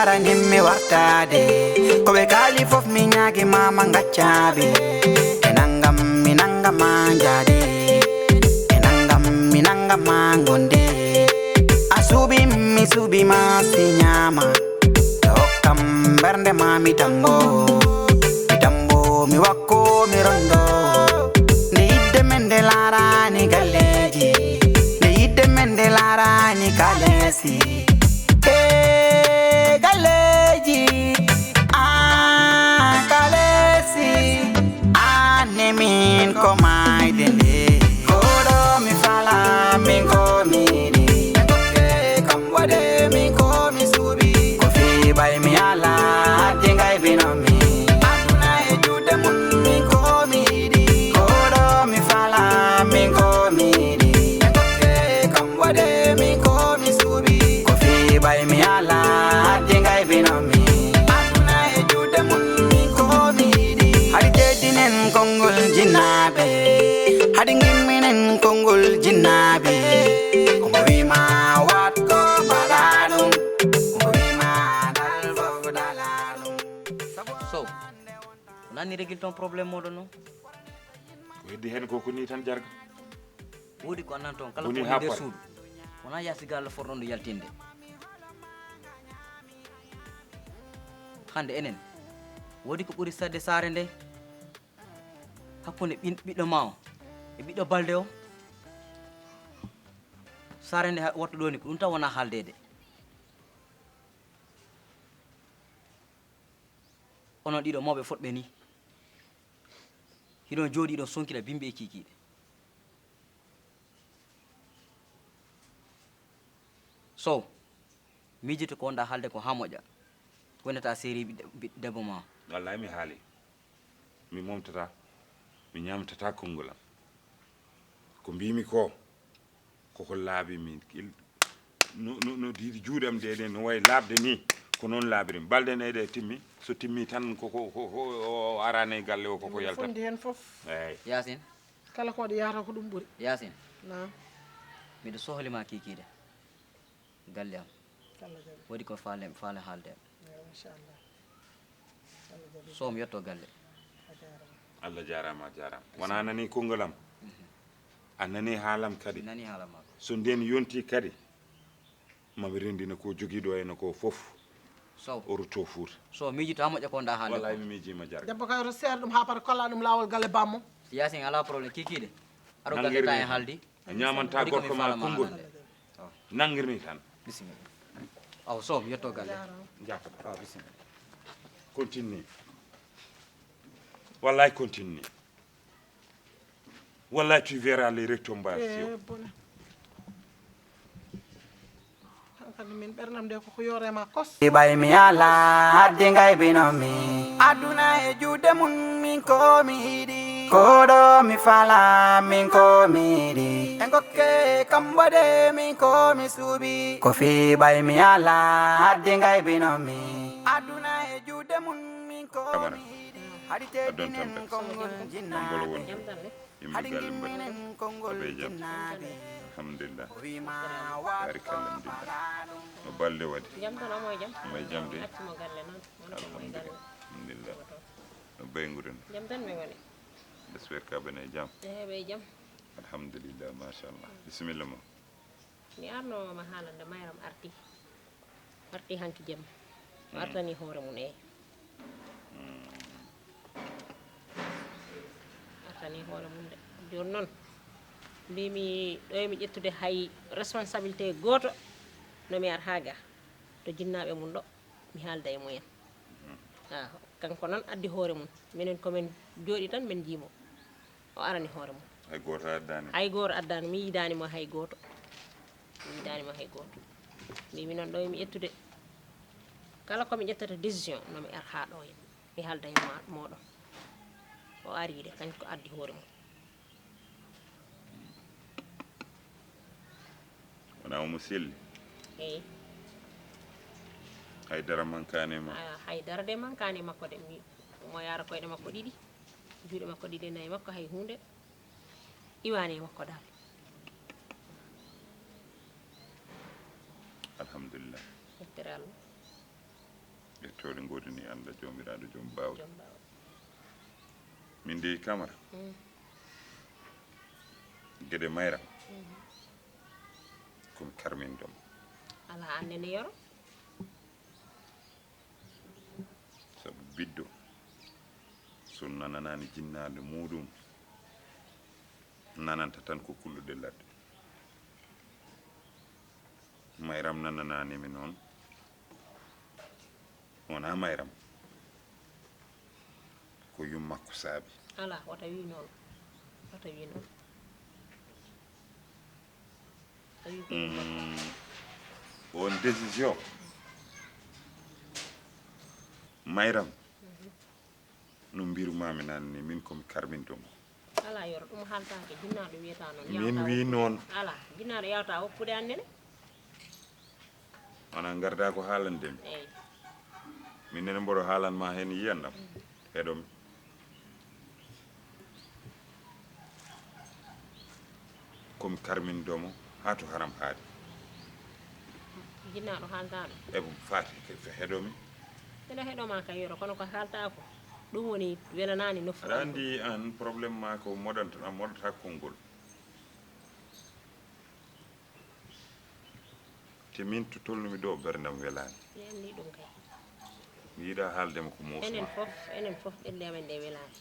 arani mi wartade ko be kali fof mi nyaagi mama ngaccabi enangam minanga manjade enangam minanga mangonde asubi mi subi ma sinyama dokam bernde mami tambo mi wakko mi rondo ne yidde mende larani galleji ne yidde mende larani kalesi galeji kalesi nemin ko mai dende kodo mi fala min ko mi di ke kam wade min ko mi subi ko fi bay mi ala dingai binomi aduna e jude mun min ko mi di kodo mi fala min ko mi di ke kam wade min ko mi subi ko fi bay mi ala dingai binomi aduna e jude mun min ko mi di hadi dedinen kongol jinabe hadi ngiminen kongol jinabe ko wima wat ko baladum ko wima dal fogo dalalum So nani régil ton problème moɗo noon weddi hen koko ni tan jarga woodi ko annan toon kala Woni ko nder happare. suudu wona yasiga Allah forɗon ɗo yaltinde hande enen woodi ko ɓuri sadde saare nde hakkunde ɓiɗɗo ma o e ɓiɗɗo balde o saare nde wattu ɗo ni ko ɗum tan wona haaldede onon ɗiɗo mawɓe fotɓe ni hiɗon jooɗi ɗon sonkina bimɓe e kikiɗe Sow miijito ko wonɗa haalde ko ha moƴƴa wonata série ɓiɗɗo debbo ma o. wallahi mi haali mi momtata mi ñamtata konngol am ko mbimi ko koko laabi min no diidi juuɗe am de no wayi laabde ni ko noon laabirim balɗe ne ɗe timmi so timmi tan koko arane galle o koko yaltat fondi hen fof eyyi Yacine kala ko waɗi yahata ko ɗum ɓuuri Yacine nam miɗo sohlima kikiɗe galle am Allah jaɓi waɗi ko faale haalde am inchallah Allah jaɓi so mi yetto galle a jarama Allah jarama a jarama wona nani konngol am a nani haalam kadi mi nani haala mako so nden yonti kadi mami rendina ko joguiɗo ene ko foof Sow o rutto Fouta so miijito ha moƴƴa ko wonɗa haalde wallahi ko mi miijima jarga debbo kay to seeɗa ɗum ha para kolla ɗum lawol galle bammo Yacine ala probléme kikiɗe aɗo galle Nangirni ta en tan. haaldi a ñamanta waɗi komi gorko ma faalama konngol haalande. nangirni tan bisimilla aw Sow mi yetto galle jaka aw bisimilla continue wallahi continue wallahi tu verras les retombées bone hankadi min ɓernam nde koko yorema kos bay mi ala dingai binomi aduna e jude mun min ko mi yiɗi koɗo mi fala min ko mi yiɗi e gokke kam waɗe min ko mi suuɓi ko fi bay mi ala dingai binomi aduna e jude mun min ko mi yiɗi hadi teddinen kongol ambolo jinnaɓe won yimɓe hadi galle mbaɗi gimminen kongol aɓe jaam jinnaɓe alhamdulillah o wima wat barikalla alhamdulillah no balde waɗi jam tan omo e jam may jam de accimo galle noon wona komo e galle alhamdulillah no bayguren jam tan mi woni j'espère ka bene e jam eɓe e jam alhamdulillah machallah bisimilla mo mi arnoma haalande mayram arti hanki jam o artani hoore mum eyi artani hoore mum de joni noon mbimi ɗo emi ƴettude hay responsabilité goto nomi ar ha ga to jinnaɓe mum ɗo mi haalda e mumen kanko noon addi hoore mum minen komin jooɗi tan min jiimo o arani hoore mum hay goto addani hay goto addani mi yidanimo hay goto mbimi noon ɗo emi ƴettude kala komi ƴettata décision nomi ar ha ɗo hen mi haalda e moɗon o ari de kañum ko addi hoore mum wona omo selli eyyi haydara mankanema haydara de mankani makko de mi mo yara koyɗe makko ɗiɗi juuɗe makko ɗiɗi nayyi makko hay hunde iwani e makko dal alhamdulillah yettere Allah ƴettode godini Allah jomiraɗo joom bawɗo joom bawɗo min de Camara gueɗe Mayram komi karminɗom ala annene yoro sabu biddo so nananani jinnade muɗum nananta tan ko kulluɗe ladde Mayram nanananimi noon wona Mayram ko yummakko saabi ala wata wi noon wata wi noon awi ko on décision Mayram no mbirumami nanni min komi karmintomo ala yoro ɗum haaltake jinnaɗo wiyata noon min wi noon ala jinnaɗo yawta hokkude annene wona garda ko haalandemi eyyi min nene mboɗo haalanma hen yiyandam heɗomi komi karmindomo ha to haram haadi jinnaɗo haaltaɗo eɓe faati heɗomi ene heɗoma kay yoro kono ko haalta ko ɗum woni welanani noffu aɗa andi an probléme ma ko moɗata konngol te min to tolnumi ɗo ɓerdam welani mi andi ɗum kay mi yiiɗa haaldema ko enen fof ɓerde amen nde welani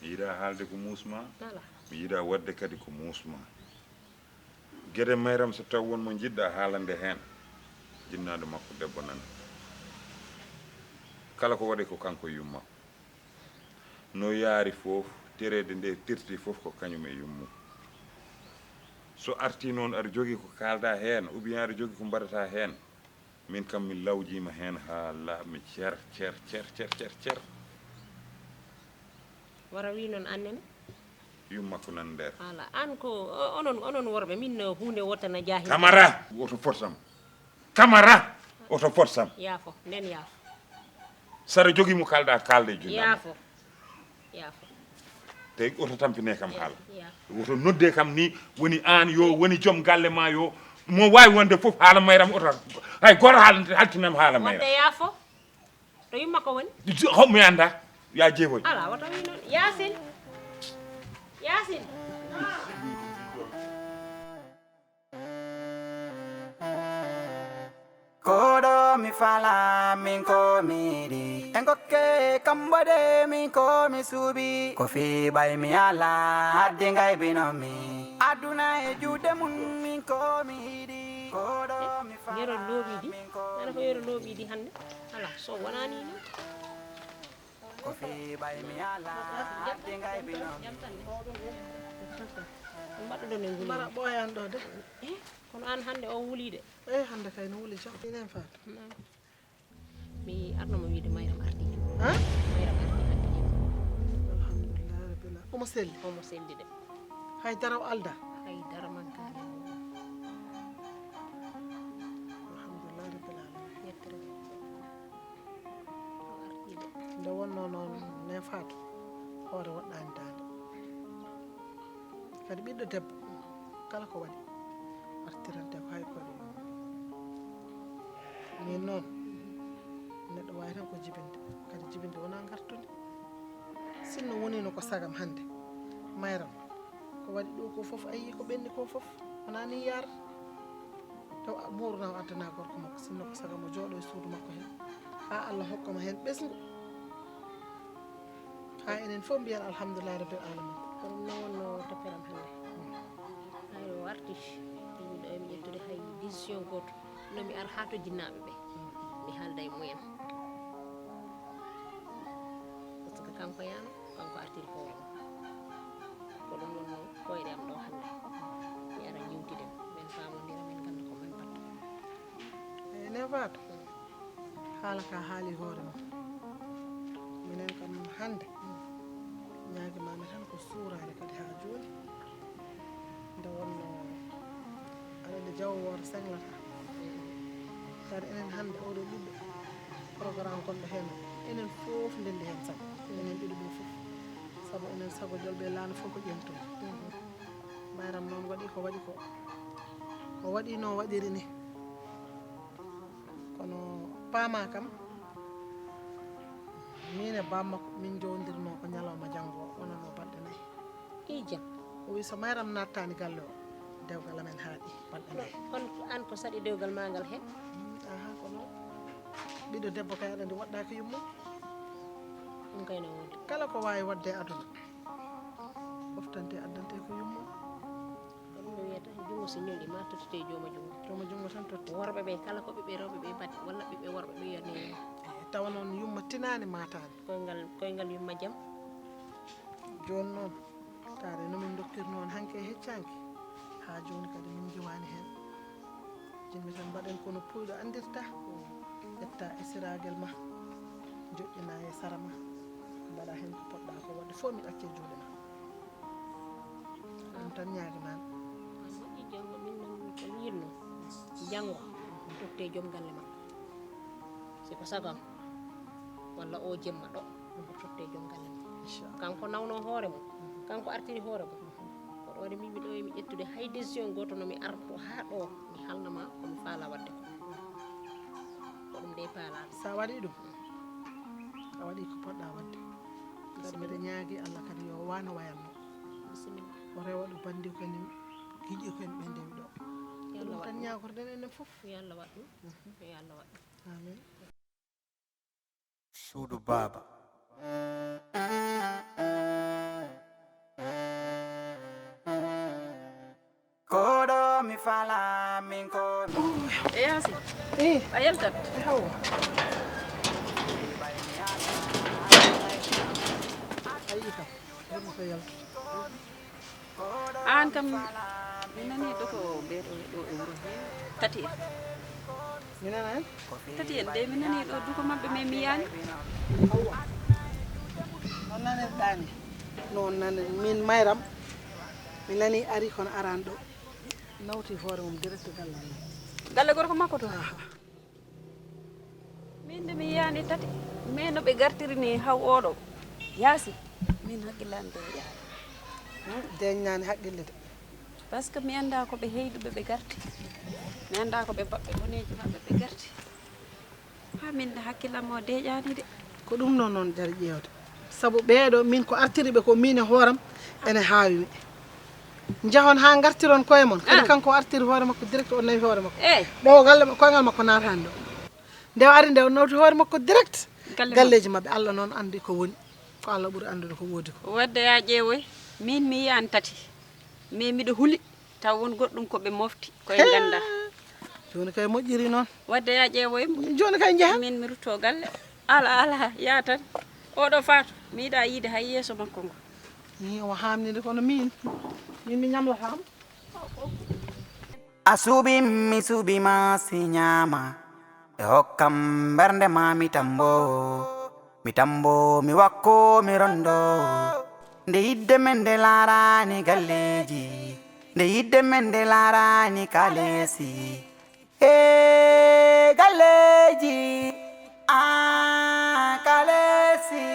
mi yiiɗa haalde ko muusma ala mi yiiɗa wadde kadi ko muusma gueɗe Mayram so taw wonmo jiɗɗa haalande hen jinnaɗo makko debbo nan kala ko waɗi ko kanko yumma no yaari fof terede nde tirti fof ko kañum e yummu so arti noon aɗa jogui ko kalda hen ou bien aɗa jogui ko mbaɗata hen min kam mi lawjima hen ha laaɓmi cer wara wi noon annene yumma ko nan nder ala an ko onon worɓe min hunde wottana jaahi Camara oto fotsam Camara oto fotsam yaafo nden yaafo saɗa jogui mo kalɗa kalde e junnaɗo yaafo te oto tampine kam haala yaafo woto nodde kam ni woni an yo woni joom galle ma yo mo wawi wonde fof haala Mayram oto hay goto haltinam haala Mayram wonde yaafo to yumma ko woni hommi anda ya jeewoy ala wata wi noon Yasin koɗo mi fala min ko miɗi en gokke kam waɗe min ko mi suuɓi ko fiɓay mi ala hadde gaybinomi aduna e juuɗe mum min ko mi yiɗi koɗo mi yero fala looɓiɗi min ko nana ko yero looɓiɗi hannde ala so wonani ni ko fiɓay mi ala hadde gaybinomi mbaɗɗo ne mbara nguli ɓoyan ɗo de kono an hannde o wuli de eyi hande kay no wuli jam inen faata mi arnomo wiide Mayram ardi ha Mayram ardi hannde alhamdulillah rabbil alamin omo selli omo selli de hay daraw alda haydara mankare alhamdulillah rabbil alamin yettere o ardi de nde wonno noon ne faatu hoore woɗɗani dande kadi ɓiɗɗo debbo kala ko waɗi artirante ko hay koɗe min noon neɗɗo wawi tan ko jibinde kadi jibinde wona gartude sinno wonino ko sagam hande Mayram ko waɗi ɗo ko foof ayi ko ɓenni ko foof wona ni yar taw murna o addana gorko makko sinno ko sagam o jooɗo e suudu makko hen ha Allah hokkama hen ɓesgu ha enen fof mbiyen alhamdulillah rabbil alamin ko ɗum noon wonno topperam hannde hay o arti yimɓe ɗo emi ƴettude hay décision goto nomi ar ha to jinnaɓe ɓe mi haalda e mumen par ce que kanko yano kanko artiri hoore ko ɗum wonno koyɗe am ɗo hannde mi ara ñewtiden min famodira min ganda ko min batta ene faatu haala ka haali hoore mum minen kam hande ñaguimami tan ko suurade kadi ha joni nde wonno aɗa jawo woto senglata kadi enen hande oɗo ɓiɗɗo programme gonɗo hen enen fof ndendi hen saago enen ɓiɗo ɓe fof saabu enen saago jolɓe laana fof ko ƴentude Mayram noon waɗi ko waɗi ko o waɗi no waɗiri ni kono paama kam min e bamma min jondirno ko ñalawma janngo wonano balɗe 4 i jam o wi so mayram nattani galle o dewgal amen haaɗi balɗe 4 on an ko saɗi dewgal ma ngal hen aha ko noon ɓiɗɗo debbo kay aɗa andi woɗɗaki yummum ɗum kayno wodi kala ko wawi wadde aduna foftante addante ko yummum ko ɗum no wiyata jungo so ñolɗi ma tottete jooma jungo jooma jungo tan totti worɓe ɓe kala ko ɓiɓɓe rewɓe ɓe mbaɗi walla ɓiɓɓe worɓe ɓe yone tawa noon yumma tinani matani koyngal yumma jaam joni noon tare nomin dokkiri noon hanke heccanki ha joni kadi min jiwani hen jinmi tan mbaɗen kono puyɗo andirta ƴetta e siragel ma joƴƴina e sara ma mbaɗa hen ko poɗɗa ko wadde fof mi ɗacce juuɗe ma ɗum tan ñaguimani moƴƴi janggo min noon ko mi yinno janggo totte joom galle ma siko sagam walla o jemma ɗo o totte joom galle ma inchallah kanko nawno hoore mum kanko artiri hoore mum ko ɗo de min mi ɗo mi ƴettude hay décision goto nomi arto ha ɗo mi halnama komi faala wadde ko ɗum de paalaɗo sa waɗi ɗum a waɗi ko poɗɗa wadde kadi mbiɗa ñaagui Allah kadi yo wano wayanno bisimilla o rewa ɗo bandi ko en giƴi ko en ɓe ndewi ɗo yo ɗum Allah tan waɗ ñagorɗen enen foof yo Allah waɗ ɗum yo Allah waɗ ɗum amin Suudu Baba. Koɗo mi fala min ko e yasi eh a yaltat e hawa ayi kam ɗum ko yalta an kam mi nani ɗo ko ɓeɗo ɗo e wuro he tati en mi nana en tati en de mi nani ɗo duko mabɓe mais mi yani noon nanirɗani noon nane min mayram mi nani ari kono aran ɗo nawti hoore mum direct galle mum galle gorko makko to min de mi yani tati mais no ɓe gartiri ni haw oɗo yaasi min haqqillani de yaade deññani haqqille de par ce que mi anda ko ɓe heyduɓe ɓe garti mi anda ko ɓe baɓɓe boneji maɓɓe ɓe garti ha min de hakkillam o deƴani de ko ɗum noon noon jari ƴewde saabu ɓeeɗo min ko artiriɓe ko min e hooram ene hawimi jahon ha gartiron koye mon kadi kanko artiri hoore makko direct o nawi hoore makko eyyi ɗo galle koyngal makko natani ɗo nde o ari nde o nawti hoore makko direct Galle galleji mabɓe Allah noon andi ko woni ko Allah ɓuuri andude ko woodi ko wadde ya ƴeewoy min mi yiyani tati mais miɗo huuli taw won goɗɗum koɓe mofti koye ganda joni kay moƴƴiri noon wadde ya ƴeewoy joni kay jeeha min mi rutto galle ala ya tan oɗo faatu mi yiiɗa yiide hay yeeso makko ngo ni o hamnide kono min mi ñamlatama a suuɓi mi suuɓi ma si ñaama e hokkam mbernde ma mi tambo mi wakko mi rondo nde yidde men nde laarani galleji nde yidde men nde laarani kalesi e galleji kalesi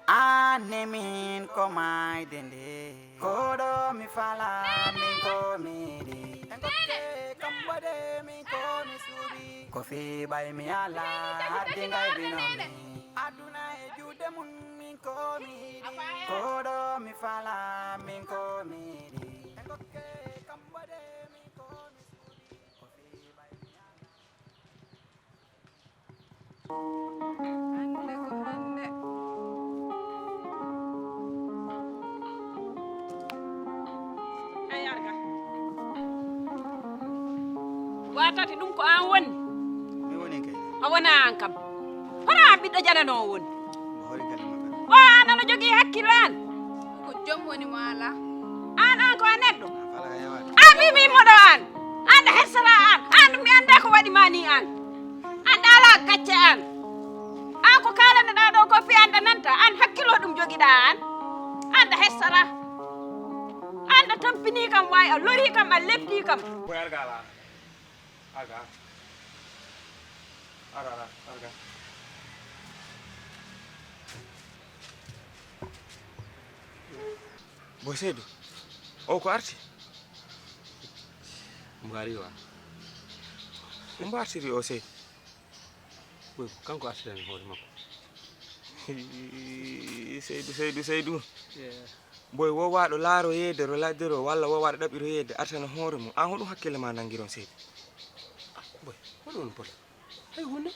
ane min ko mayde nde koɗo mi fala min ko miɗi e gokke kam waɗe min ko mi suuɓi ko fiɓay mi ala haddi gaybinomi aduna e juuɗe mum min ko mi yiɗi koɗo mi fala min ko miɗi e gokke kam waɗe min ko mi suuɓi ko fiɓay mi hande ko hande ayarga watati ɗum ko an woni mi woni kay a wona an kam hono an ɓiɗɗo jananowo woni mo hori kadi maɓɓe o an ano jogui hakkille an ko joom woni mo ala an ko a neɗɗo fala ka yewade an mimimoɗo an anda hersata an mi anda ko waɗi mani an anda ala gacce an ko kalanɗa ɗo ko fi anda nanta an hakkilo ɗum joguiɗa an anda hersata anda tampini kam wawi a lori kam a lepti kam boy arga ala arga arga boy Seydou o ko arti mbo ari wa mbo artiri o Seydou boy kanko artirani hoore makko Seydou boy wowaɗo laaro yeede ro laddiro walla wowaɗo ɗaɓiro yeede artana hoore mum an hoɗum hakkille ma nangiron Seydou boy hoɗum woni probléme hay hunde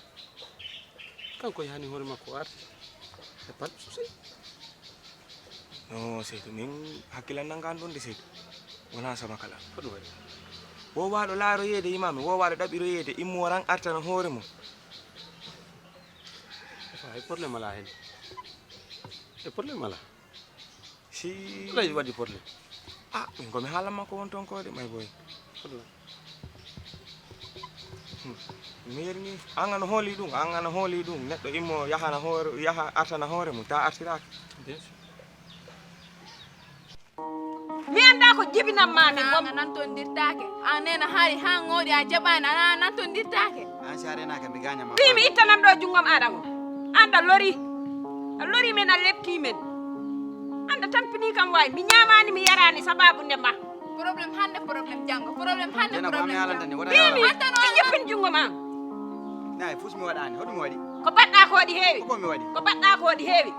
kanko yani hoore makko arti e pat souci non Seydou min hakkillan nangani ɗon de Seydou wona sama kala hoɗum waɗi wowaɗo laaro yeede imami wowaɗo ɗaɓiro yeede immo ran artana hoore mum hay probléme ala hen e probléme ala si lay waɗi probléme min komi haalanma ko won ton ko de may boy mi yerni an ana hooli ɗum neɗɗo immo yaha artana hoore mum ta artiraka bien sûr mi anda ko jibinamma min an nantondirtake an nena haali ha ngoɗi a jaɓani ana nantondirtake an si arenaka mi gañama wimi ittanam ɗo junggom aɗa o anda lori men a lepti men anda tampini kam wawi mi ñamani mi yarani sababu ndema probléme hande probléme janggo probléme hande Dena probléme mi halantani wimi waɗa i ƴeppin junggom an ay fus mi waɗani hoɗumi waɗi ko baɗɗa ko ɗi heewi ko mi waɗi ko baɗɗa ko ɗi heewi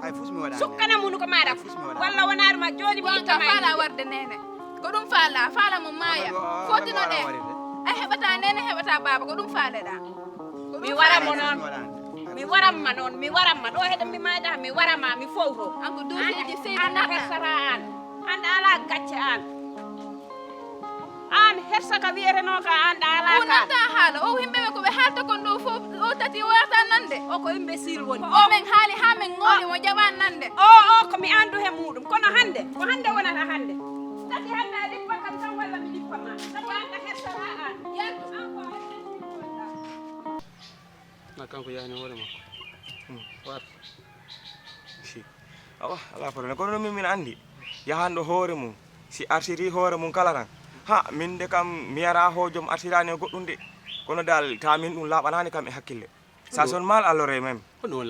ay fus mi waɗani sukkana munu ko maɗa walla wonaruma joni mi gonka ittama faala warde nene ko ɗum faala mo maaya fotino ɗe a heɓata nene heɓata baba ko ɗum faaleɗa mi waranmo noon mi waranma ɗo heɗen mi mayda mi warama mi fowto anko dosiji seydi anda hersata an anda ala gacce an hersa ka wiyeteno ka anda ala o nanta haala o yimɓeɓe koɓe haalta kon ɗo fof o tati wata nande o ko imbécile woni o men haali ha men ngooli mo jaɓani nande o komi andu he muɗum kono hande ko hande wonata hande tati hande a ɗippa kam tan walla mi ɗippama sabu anda hersata an yaltu an ko na kanko yani hoore makko wat si awa ala probléme kono ɗum min andi yahanɗo hoore mum si artiri hoore mum kala tan min de kam mi yara hojom artirani e goɗɗum de kono dal tamin ɗum laaɓanani kam e hakkille ça sonne mal alors et même hoɗum woni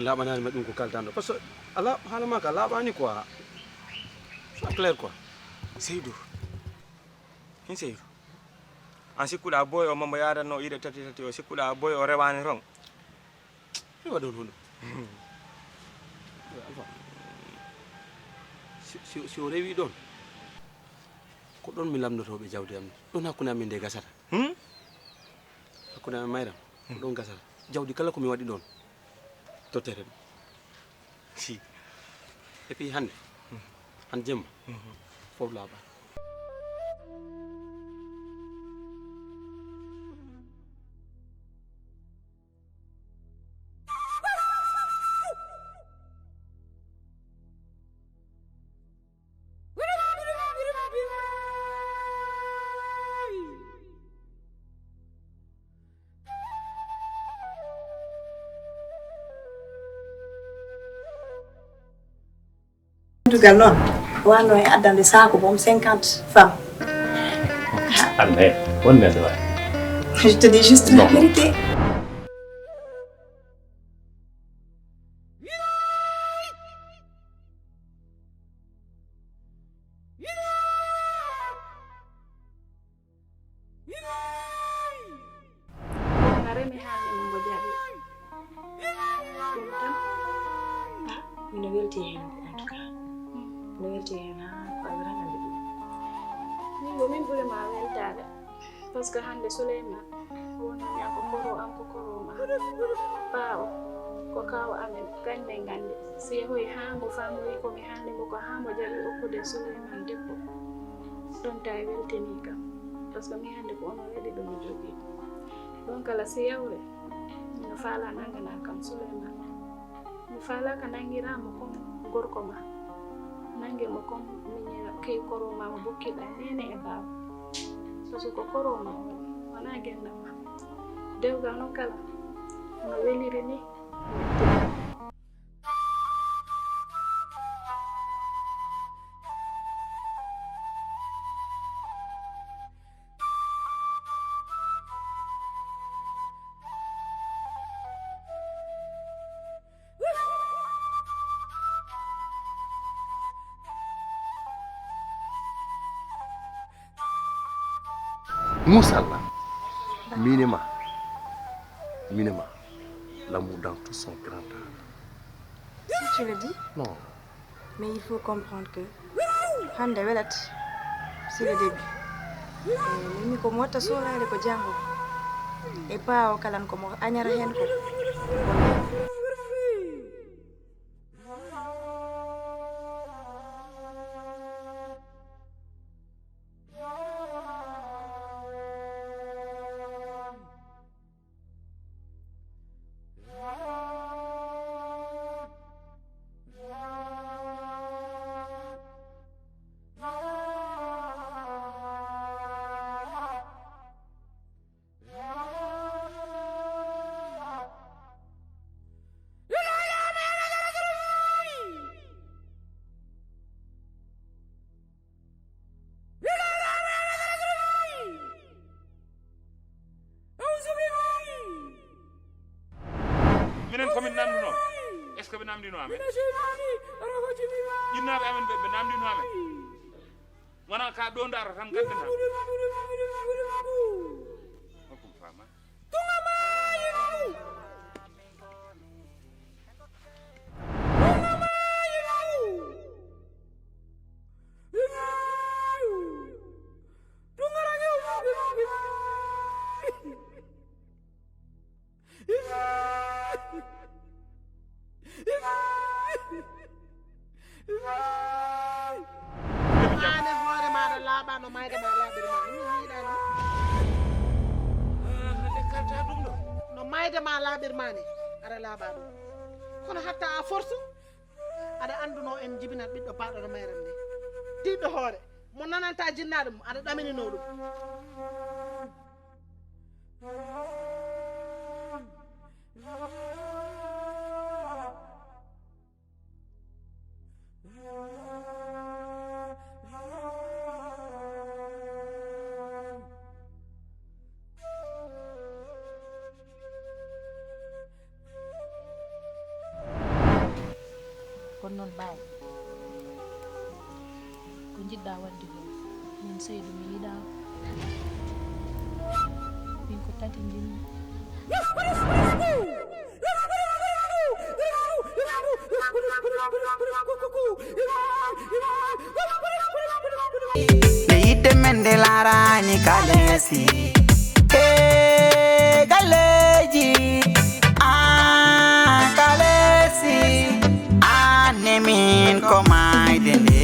laaɓanani ma ɗum ko kaltanɗo par ce que ala haala ma ka laaɓani quoi soit clair quoi Seydou hin Seydou an sikkuɗa boy o mamo yaranno ide tati o sikkuɗa boy o rewani ron mi waɗi on hunde si o rewi ɗon ko ɗon mi lamdotoɓe jawdi am ni ɗon hakkude amin nde gasata hakkude amin mayram ko ɗon gasata jawdi kala komi waɗi ɗon tottere ɗum si et puis hande han jemma fof laaɓa Portugal noon wanno e addande saako bom 50 femmes. Anne, on est là. Je te dis juste la vérité. Mino welti hen en tout cas. Mino welti hen ha ko awrande ɗum. Min ɓurima weltade par ce que hande Souleymane wonani ko koro am ko koroma ɓaawo ko kawo amen gande gande so yehoyi ha mo famori komi haalimo ko ha mo jaɓi okkude Souleymane debbo ɗon ta weltani kam par ce que mi hande ko onon waɗi ɗum mi jogui ɗon kala so yawre no faala nangana kam Souleymane mi faalaka nangiramo comme gorko ma nangimo comme miñira kay koroma mo bokkiɗa nene e baaba so ko koroma wona gendam ma dewgal noon kala no weliri ni Musalla minima Minema, l'amour dans tout son grand art. Si tu le dis. Non. Mais il faut comprendre que hande welat c'est le début. Mimi ko mota solale ko jango. E pa o kalan ko mo anyara hen ko. minen komin namdino est ce que ɓe namdino amen jinnaɓe amen ɓe namdino amen wona ka ɗo dara tan gaddata hokum fama ane hoore maɗa laaɓano mayde ma laaɓiri ma min yiiɗano hande kalta ɗum ɗo no mayde ma laaɓirma ni aɗa laaɓa ɗum kono hatta a force aɗa anduno en jibinat ɓiɗɗo paɗo no mayram ni tiɗɗo hoore mo nananta jinnaɗo mum aɗa ɗaminino ɗum kono noon baay ko jiɗɗa wadde ko min Seydou mi yiɗa min ko tati jinmi nde yidde men nde laarani kalesi e galeji an kalesi ane min ko mayde nde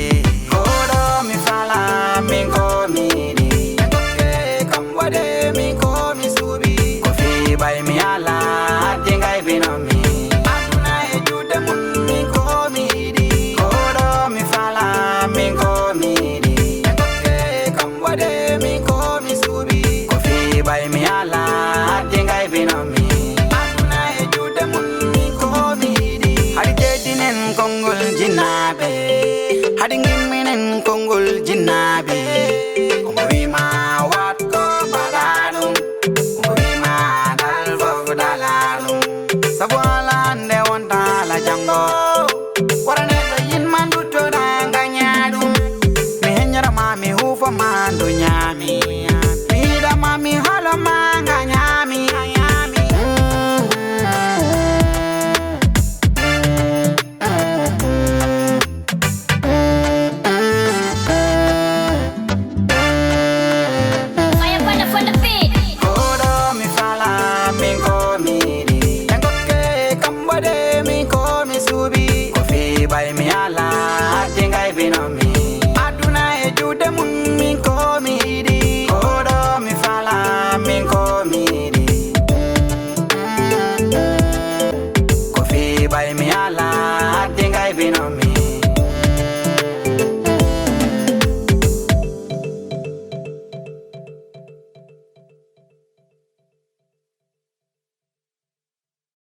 koɗo mi fala min ko miɗi kam waɗe min ko mi suuɓi ko fiɓay mi ala hadde gaybinomi aduna e juuɗe mum min ko miɗi koɗo mi fala min ko miɗi kam waɗe min ko mi suuɓi ko fiɓay mi ala hadde gaybinomi aduna e juuɗe mum min ko miɗi haɗi jeddinen konngol jinnaɓe haɗi gimminen konngol jinnaɓe omo wima watko mbaɗa ɗum omo wima dal fof dala ɗum sabu ala